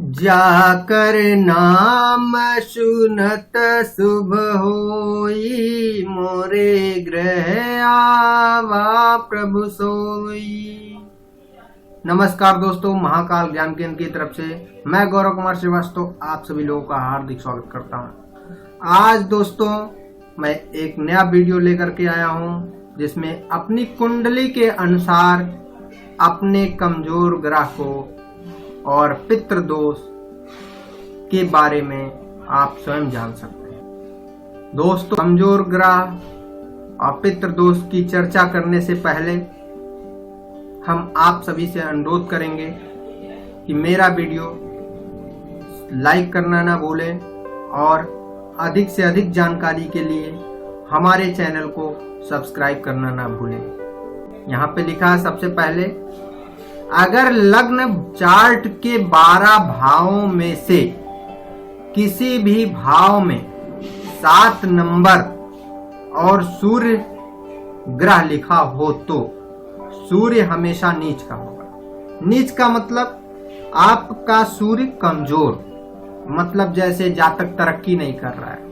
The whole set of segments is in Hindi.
जाकर नाम सुनत शुभ होई, मोरे गृह आवा प्रभु सोई। नमस्कार दोस्तों, महाकाल ज्ञान केंद्र की तरफ से मैं गौरव कुमार श्रीवास्तव आप सभी लोगों का हार्दिक स्वागत करता हूं। आज दोस्तों मैं एक नया वीडियो लेकर के आया हूं, जिसमें अपनी कुंडली के अनुसार अपने कमजोर ग्रह को और पितृ दोष के बारे में आप स्वयं जान सकते हैं। दोस्तों, कमजोर ग्रह और पितृ दोष की चर्चा करने से पहले हम आप सभी से अनुरोध करेंगे कि मेरा वीडियो लाइक करना ना भूलें और अधिक से अधिक जानकारी के लिए हमारे चैनल को सब्सक्राइब करना ना भूलें। यहाँ पे लिखा है सबसे पहले, अगर लग्न चार्ट के 12 भावों में से किसी भी भाव में 7 नंबर और सूर्य ग्रह लिखा हो तो सूर्य हमेशा नीच का होगा। नीच का मतलब आपका सूर्य कमजोर, मतलब जैसे जातक तरक्की नहीं कर रहा है,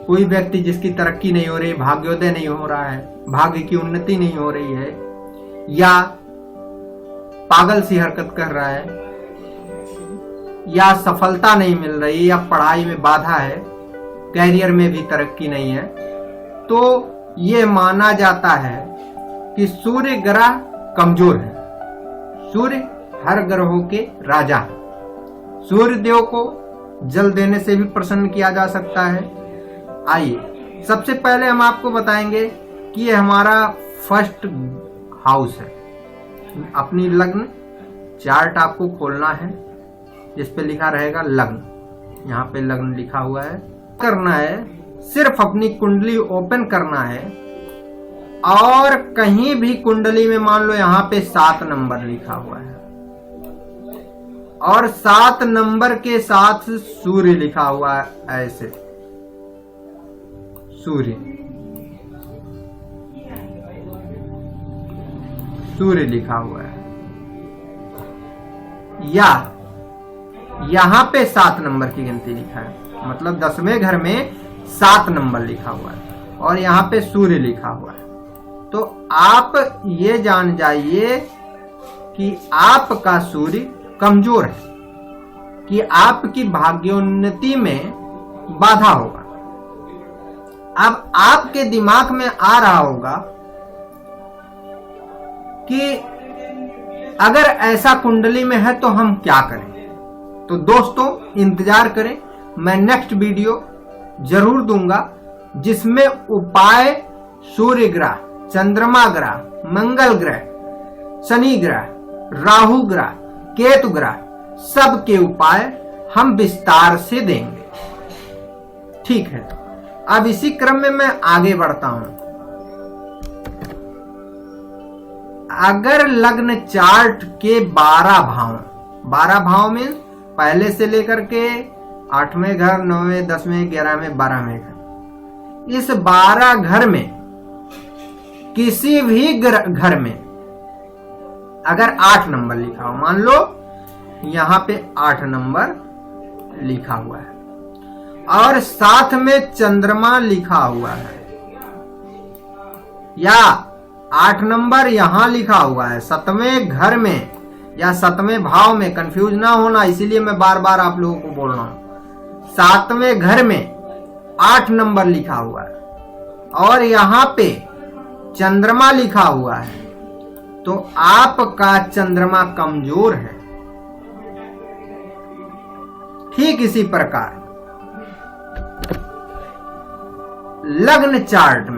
कोई व्यक्ति जिसकी तरक्की नहीं हो रही, भाग्योदय नहीं हो रहा है, भाग्य की उन्नति नहीं हो रही है, या पागल सी हरकत कर रहा है, या सफलता नहीं मिल रही, या पढ़ाई में बाधा है, कैरियर में भी तरक्की नहीं है, तो ये माना जाता है कि सूर्य ग्रह कमजोर है। सूर्य हर ग्रहों के राजा है। सूर्य देव को जल देने से भी प्रसन्न किया जा सकता है। आइए सबसे पहले हम आपको बताएंगे कि ये हमारा फर्स्ट हाउस है। अपनी लग्न चार्ट आपको खोलना है, जिस पे लिखा रहेगा लग्न। यहाँ पे लग्न लिखा हुआ है। करना है, सिर्फ अपनी कुंडली ओपन करना है और कहीं भी कुंडली में मान लो यहाँ पे 7 नंबर लिखा हुआ है और 7 नंबर के साथ सूर्य लिखा हुआ है, ऐसे सूर्य लिखा हुआ है, या यहां पे 7 नंबर की गिनती लिखा है, मतलब 10वें घर में 7 नंबर लिखा हुआ है और यहां पे सूर्य लिखा हुआ है, तो आप ये जान जाइए कि आपका सूर्य कमजोर है, कि आपकी भाग्योन्नति में बाधा होगा। अब आपके दिमाग में आ रहा होगा कि अगर ऐसा कुंडली में है तो हम क्या करें। तो दोस्तों इंतजार करें, मैं नेक्स्ट वीडियो जरूर दूंगा, जिसमें उपाय सूर्य ग्रह, चंद्रमा ग्रह, मंगल ग्रह, शनि ग्रह, राहु ग्रह, केतु ग्रह, सब के उपाय हम विस्तार से देंगे। ठीक है, अब इसी क्रम में मैं आगे बढ़ता हूं। अगर लग्न चार्ट के 12 भाव में पहले से लेकर के 8वें घर, 9वें, 10वें, 11वें, 12वें घर, इस 12 घर में किसी भी घर में अगर 8 नंबर लिखा हो, मान लो यहां पे 8 नंबर लिखा हुआ है और साथ में चंद्रमा लिखा हुआ है, या 8 नंबर यहां लिखा हुआ है 7वें घर में या 7वें भाव में, कंफ्यूज ना होना, इसीलिए मैं बार बार आप लोगों को बोल रहा हूं। 7वें घर में 8 नंबर लिखा हुआ है और यहां पे चंद्रमा लिखा हुआ है, तो आपका चंद्रमा कमजोर है। ठीक इसी प्रकार लग्न चार्ट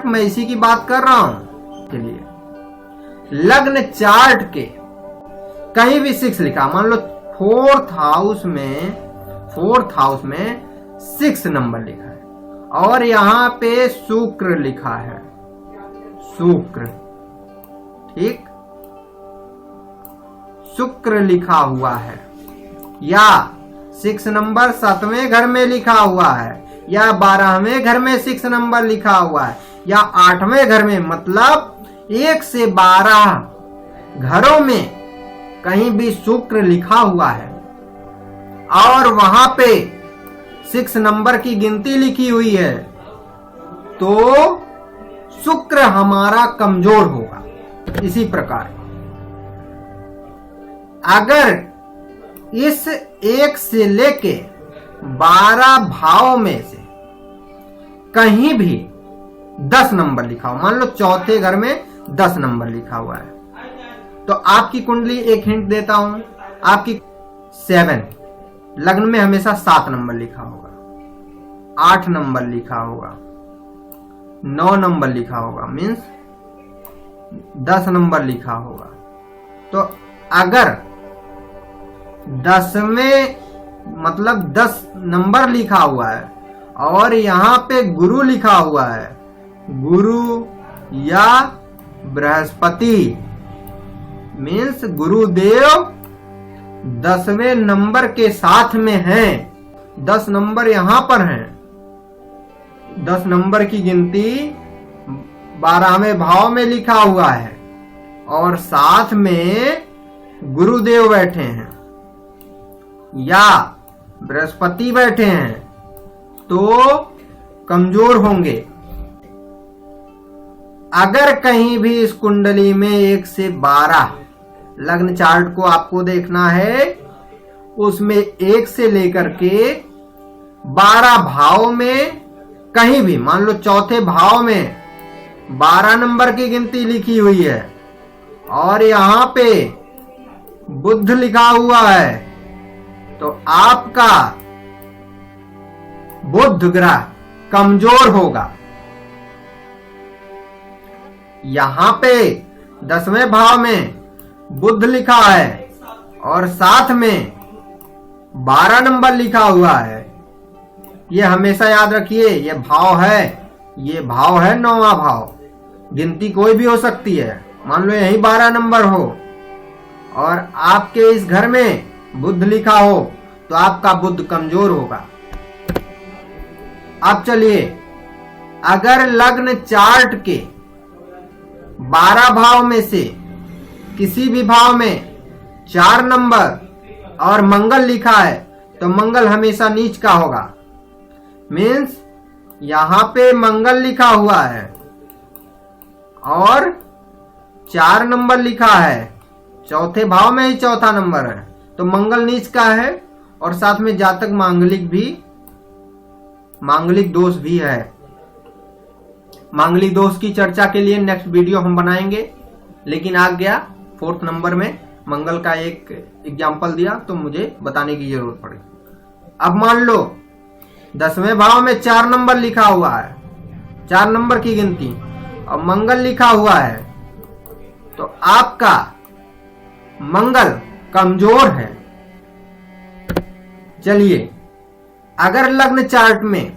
में इसी की बात कर रहा हूं के लिए। लग्न चार्ट के कहीं भी 6 लिखा, मान लो 4th हाउस में 6 नंबर लिखा है और यहां पे शुक्र लिखा है, शुक्र, ठीक, शुक्र लिखा हुआ है, या 6 नंबर 7वें घर में लिखा हुआ है, या 12वें घर में 6 नंबर लिखा हुआ है, या 8वें घर में, मतलब 1 से 12 घरों में कहीं भी शुक्र लिखा हुआ है और वहां पे 6 नंबर की गिनती लिखी हुई है तो शुक्र हमारा कमजोर होगा। इसी प्रकार अगर इस 1 से लेके 12 भाव में से कहीं भी 10 नंबर लिखा हो, मान लो चौथे घर में 10 नंबर लिखा हुआ है, तो आपकी कुंडली, एक हिंट देता हूं, आपकी 7 लग्न में हमेशा 7 नंबर लिखा होगा, 8 नंबर लिखा होगा, 9 नंबर लिखा होगा, मीन्स 10 नंबर लिखा होगा। तो अगर 10वें मतलब 10 नंबर लिखा हुआ है और यहां पे गुरु लिखा हुआ है, गुरु या बृहस्पति, मीन्स गुरुदेव 10वें नंबर के साथ में हैं, 10 नंबर यहां पर हैं, 10 नंबर की गिनती 12वें भाव में लिखा हुआ है और साथ में गुरुदेव बैठे हैं या बृहस्पति बैठे हैं तो कमजोर होंगे। अगर कहीं भी इस कुंडली में 1 से 12 लग्न चार्ट को आपको देखना है, उसमें 1 से लेकर के 12 भाव में कहीं भी, मान लो चौथे भाव में 12 नंबर की गिनती लिखी हुई है और यहां पे बुध लिखा हुआ है, तो आपका बुध ग्रह कमजोर होगा। यहां पे 10वें भाव में बुध लिखा है और साथ में 12 नंबर लिखा हुआ है। ये हमेशा याद रखिए, ये भाव है 9वां भाव, गिनती कोई भी हो सकती है। मान लो यही 12 नंबर हो और आपके इस घर में बुध लिखा हो तो आपका बुध कमजोर होगा। अब चलिए, अगर लग्न चार्ट के 12 भाव में से किसी भी भाव में 4 नंबर और मंगल लिखा है तो मंगल हमेशा नीच का होगा। मीन्स यहां पे मंगल लिखा हुआ है और 4 नंबर लिखा है, चौथे भाव में ही चौथा नंबर है, तो मंगल नीच का है और साथ में जातक मांगलिक दोष भी है। मांगलिक दोष की चर्चा के लिए नेक्स्ट वीडियो हम बनाएंगे, लेकिन आ गया 4th नंबर में मंगल का एक एग्जाम्पल दिया तो मुझे बताने की जरूरत पड़ी। अब मान लो 10वें भाव में 4 नंबर लिखा हुआ है, 4 नंबर की गिनती और मंगल लिखा हुआ है, तो आपका मंगल कमजोर है। चलिए, अगर लग्न चार्ट में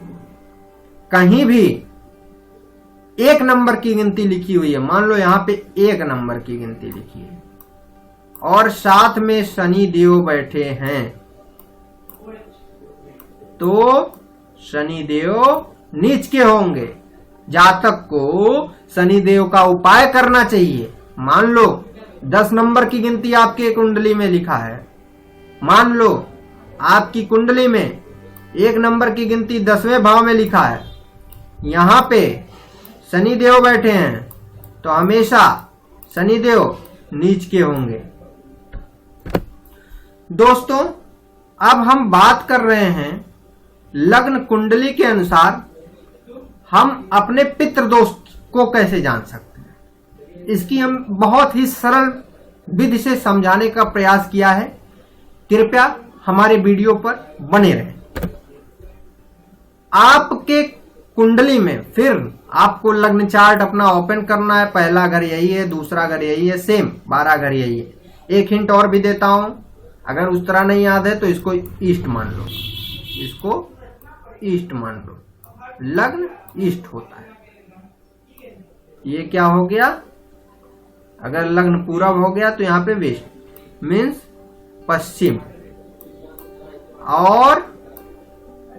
कहीं भी 1 नंबर की गिनती लिखी हुई है, मान लो यहां पे 1 नंबर की गिनती लिखी है और साथ में शनि देव बैठे हैं, तो शनि देव नीच के होंगे। जातक को शनि देव का उपाय करना चाहिए। मान लो 10 नंबर की गिनती आपके कुंडली में लिखा है, मान लो आपकी कुंडली में 1 नंबर की गिनती 10वें भाव में लिखा है, यहां पे शनि देव बैठे हैं, तो हमेशा शनि देव नीच के होंगे। दोस्तों, अब हम बात कर रहे हैं लग्न कुंडली के अनुसार हम अपने पितृदोष को कैसे जान सकते हैं। इसकी हम बहुत ही सरल विधि से समझाने का प्रयास किया है। कृपया हमारे वीडियो पर बने रहें। आपके कुंडली में फिर आपको लग्न चार्ट अपना ओपन करना है। पहला घर यही है, दूसरा घर यही है, सेम 12 घर यही है। एक हिंट और भी देता हूं, अगर उस तरह नहीं याद है तो इसको ईस्ट मान लो, इसको ईस्ट मान लो। लग्न ईस्ट होता है। ये क्या हो गया, अगर लग्न पूरब हो गया तो यहाँ पे वेस्ट मीन्स पश्चिम, और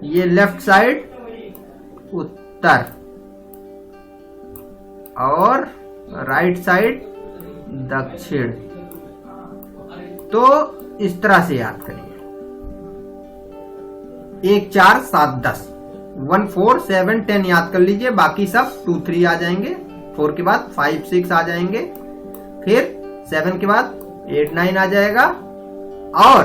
ये लेफ्ट साइड उत्तर, और राइट साइड दक्षिण। तो इस तरह से याद करिए, 1 4 7 10, 1 4 7 10 याद कर लीजिए। बाकी सब 2 3 आ जाएंगे, 4 के बाद 5 6 आ जाएंगे, फिर 7 के बाद 8 9 आ जाएगा, और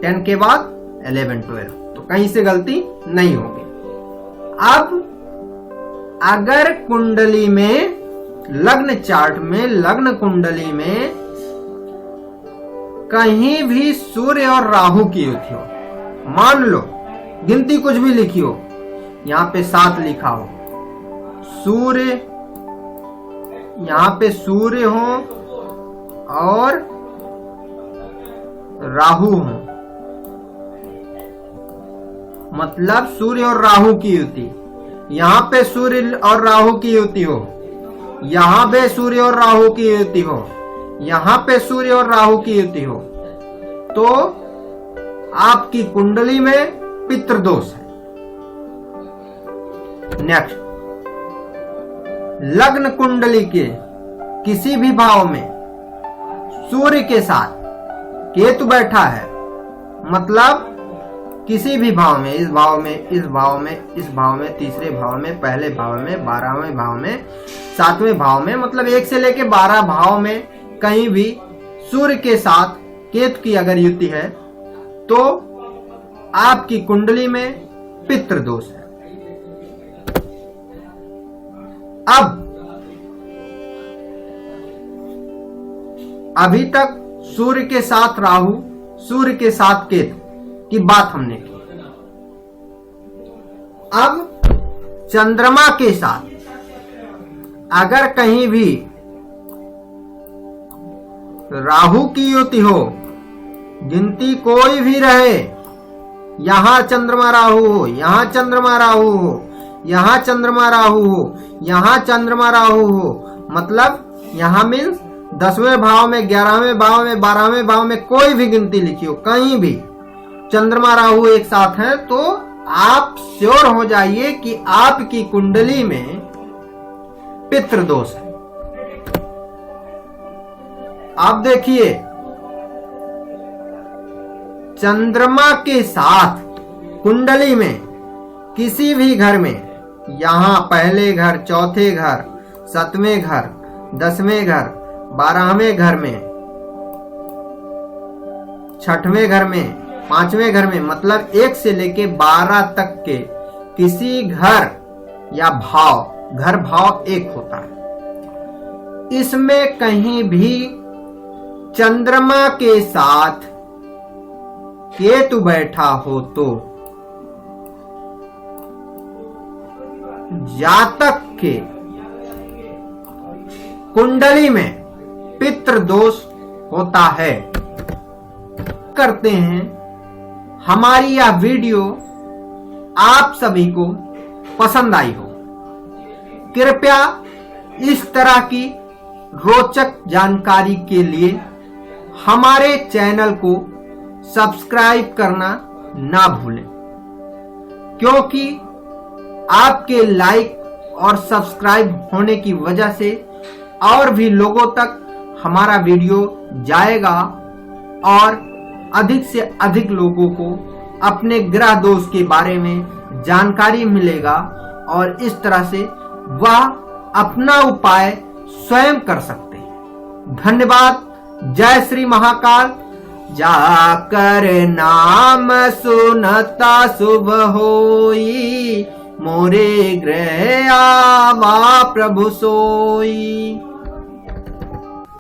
10 के बाद 11 12। तो कहीं से गलती नहीं होगी। अब अगर कुंडली में, लग्न चार्ट में, लग्न कुंडली में कहीं भी सूर्य और राहु की युति हो, मान लो गिनती कुछ भी लिखी हो, यहां पे 7 लिखा हो, सूर्य, यहां पे सूर्य हो और राहु हो, मतलब सूर्य और राहु की युति, यहां पे सूर्य और राहु की युति हो, यहां पे सूर्य और राहु की युति हो, यहां पे सूर्य और राहु की युति हो, तो आपकी कुंडली में पितृदोष है। नेक्स्ट, लग्न कुंडली के किसी भी भाव में सूर्य के साथ केतु बैठा है, मतलब किसी भी भाव में, इस भाव में, इस भाव में, इस भाव में, तीसरे भाव में, पहले भाव में, 12वें भाव में, 7वें भाव में, मतलब 1 से लेके 12 भाव में कहीं भी सूर्य के साथ केतु की अगर युति है तो आपकी कुंडली में पितृदोष है। अब अभी तक सूर्य के साथ राहु, सूर्य के साथ केतु की बात हमने की। अब चंद्रमा के साथ अगर कहीं भी राहु की युति हो, गिनती कोई भी रहे, यहां चंद्रमा राहु हो, यहां चंद्रमा राहु हो, यहां चंद्रमा राहु हो, यहां चंद्रमा राहु हो, मतलब यहां मीन्स 10वें भाव में, 11वें भाव में, 12वें भाव में कोई भी गिनती लिखी हो, कहीं भी चंद्रमा राहु एक साथ हैं, तो आप श्योर हो जाइए कि आपकी कुंडली में पितृदोष है। आप देखिए, चंद्रमा के साथ कुंडली में किसी भी घर में, यहां पहले घर, चौथे घर, 7वें घर, 10वें घर, 12वें घर में, 6वें घर में, 5वें घर में, मतलब 1 से लेके 12 तक के किसी घर या भाव, घर भाव 1 होता है, इसमें कहीं भी चंद्रमा के साथ केतु बैठा हो तो जातक के कुंडली में पितृदोष होता है। करते हैं हमारी यह वीडियो आप सभी को पसंद आई हो, कृपया इस तरह की रोचक जानकारी के लिए हमारे चैनल को सब्सक्राइब करना ना भूलें, क्योंकि आपके लाइक और सब्सक्राइब होने की वजह से और भी लोगों तक हमारा वीडियो जाएगा और अधिक से अधिक लोगों को अपने ग्रह दोष के बारे में जानकारी मिलेगा और इस तरह से वह अपना उपाय स्वयं कर सकते हैं। धन्यवाद। जय श्री महाकाल। जाकर नाम सुनता शुभ होई, मोरे गृह आवा प्रभु सोई।